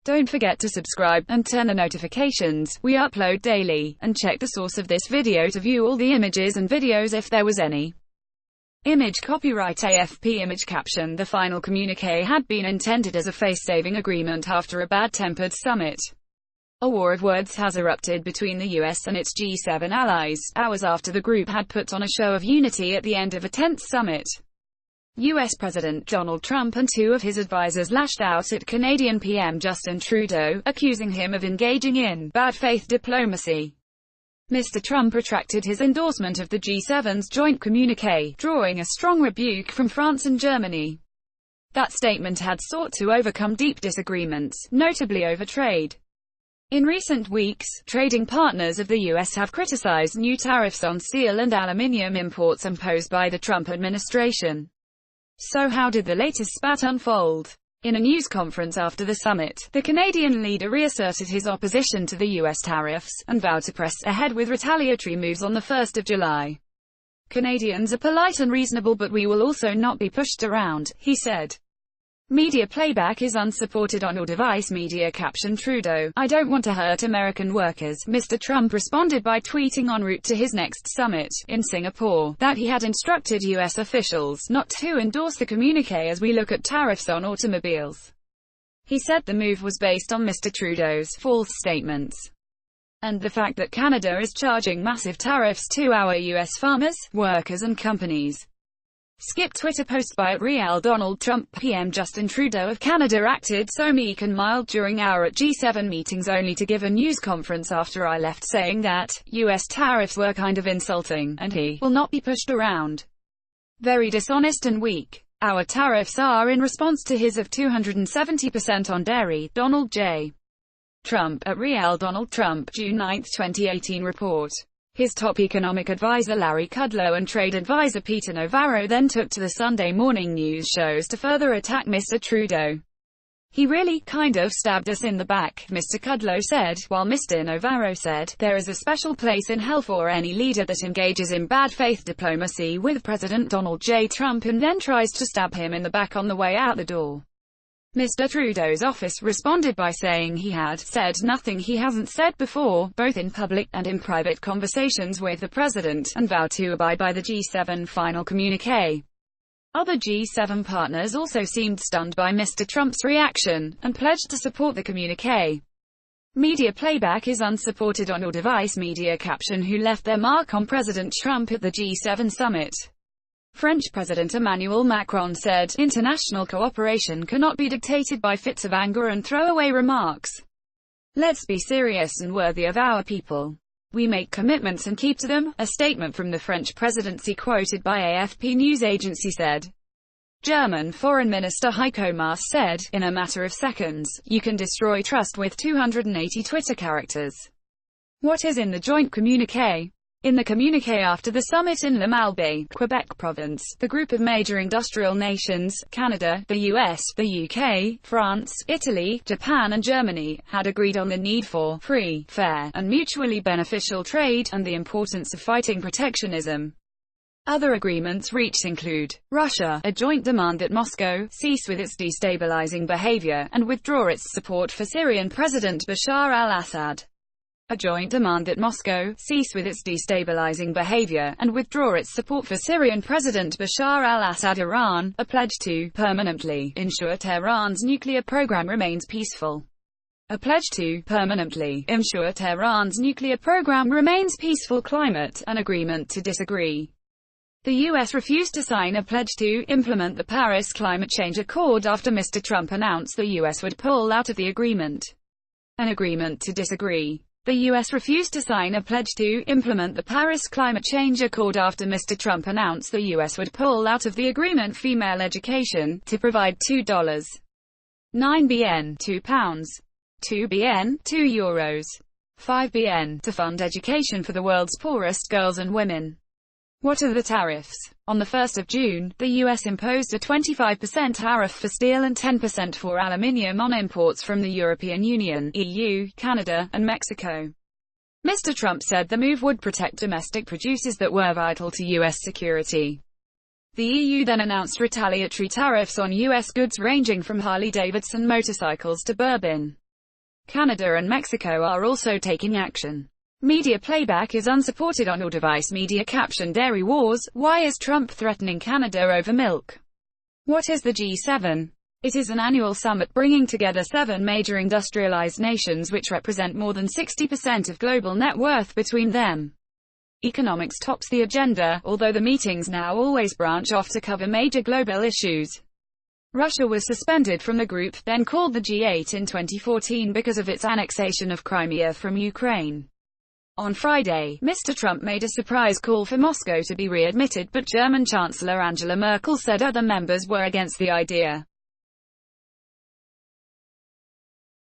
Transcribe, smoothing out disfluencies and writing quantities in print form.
Don't forget to subscribe, and turn the notifications. We upload daily. And check the source of this video to view all the images and videos if there was any. Image copyright AFP image caption. The final communiqué had been intended as a face-saving agreement after a bad-tempered summit. A war of words has erupted between the US and its G7 allies, hours after the group had put on a show of unity at the end of a tense summit. US President Donald Trump and two of his advisors lashed out at Canadian PM Justin Trudeau, accusing him of engaging in bad faith diplomacy. Mr. Trump retracted his endorsement of the G7's joint communiqué, drawing a strong rebuke from France and Germany. That statement had sought to overcome deep disagreements, notably over trade. In recent weeks, trading partners of the US have criticized new tariffs on steel and aluminium imports imposed by the Trump administration. So how did the latest spat unfold? In a news conference after the summit, the Canadian leader reasserted his opposition to the US tariffs, and vowed to press ahead with retaliatory moves on the 1st of July. Canadians are polite and reasonable, but we will also not be pushed around, he said. Media playback is unsupported on your device. Media caption. Trudeau, I don't want to hurt American workers. Mr. Trump responded by tweeting en route to his next summit, in Singapore, that he had instructed US officials not to endorse the communiqué as we look at tariffs on automobiles. He said the move was based on Mr. Trudeau's false statements and the fact that Canada is charging massive tariffs to our US farmers, workers and companies. Skip Twitter post by @Real Donald Trump. PM Justin Trudeau of Canada acted so meek and mild during our G7 meetings, only to give a news conference after I left saying that US tariffs were kind of insulting, and he will not be pushed around. Very dishonest and weak. Our tariffs are in response to his of 270% on dairy. Donald J. Trump, @Real Donald Trump, June 9, 2018 report. His top economic advisor Larry Kudlow and trade advisor Peter Navarro then took to the Sunday morning news shows to further attack Mr. Trudeau. He really, kind of, stabbed us in the back, Mr. Kudlow said, while Mr. Navarro said, there is a special place in hell for any leader that engages in bad faith diplomacy with President Donald J. Trump and then tries to stab him in the back on the way out the door. Mr. Trudeau's office responded by saying he had said nothing he hasn't said before, both in public and in private conversations with the president, and vowed to abide by the G7 final communiqué. Other G7 partners also seemed stunned by Mr. Trump's reaction, and pledged to support the communiqué. Media playback is unsupported on your device. Media caption. Who left their mark on President Trump at the G7 summit? French President Emmanuel Macron said, international cooperation cannot be dictated by fits of anger and throwaway remarks. Let's be serious and worthy of our people. We make commitments and keep to them, a statement from the French presidency quoted by AFP news agency said. German Foreign Minister Heiko Maas said, in a matter of seconds, you can destroy trust with 280 Twitter characters. What is in the joint communiqué? In the communiqué after the summit in Le Malbaie, Quebec province, the group of major industrial nations, Canada, the US, the UK, France, Italy, Japan and Germany, had agreed on the need for free, fair, and mutually beneficial trade, and the importance of fighting protectionism. Other agreements reached include Russia, a joint demand that Moscow cease with its destabilizing behavior, and withdraw its support for Syrian President Bashar al-Assad. A joint demand that Moscow cease with its destabilizing behavior, and withdraw its support for Syrian President Bashar al-Assad. Iran, a pledge to permanently ensure Tehran's nuclear program remains peaceful. A pledge to permanently ensure Tehran's nuclear program remains peaceful. Climate, an agreement to disagree. The US refused to sign a pledge to implement the Paris Climate Change Accord after Mr. Trump announced the US would pull out of the agreement. An agreement to disagree. The US refused to sign a pledge to implement the Paris Climate Change Accord after Mr. Trump announced the US would pull out of the agreement. Female education, to provide $2.9 billion, £2, 2 billion, €2, 5 billion, to fund education for the world's poorest girls and women. What are the tariffs? On the 1st of June, the US imposed a 25% tariff for steel and 10% for aluminium on imports from the European Union, EU, Canada, and Mexico. Mr. Trump said the move would protect domestic producers that were vital to US security. The EU then announced retaliatory tariffs on US goods ranging from Harley-Davidson motorcycles to bourbon. Canada and Mexico are also taking action. Media playback is unsupported on your device. Media caption: Dairy Wars, why is Trump threatening Canada over milk? What is the G7? It is an annual summit bringing together 7 major industrialized nations which represent more than 60% of global net worth between them. Economics tops the agenda, although the meetings now always branch off to cover major global issues. Russia was suspended from the group, then called the G8 in 2014 because of its annexation of Crimea from Ukraine. On Friday, Mr. Trump made a surprise call for Moscow to be readmitted, but German Chancellor Angela Merkel said other members were against the idea.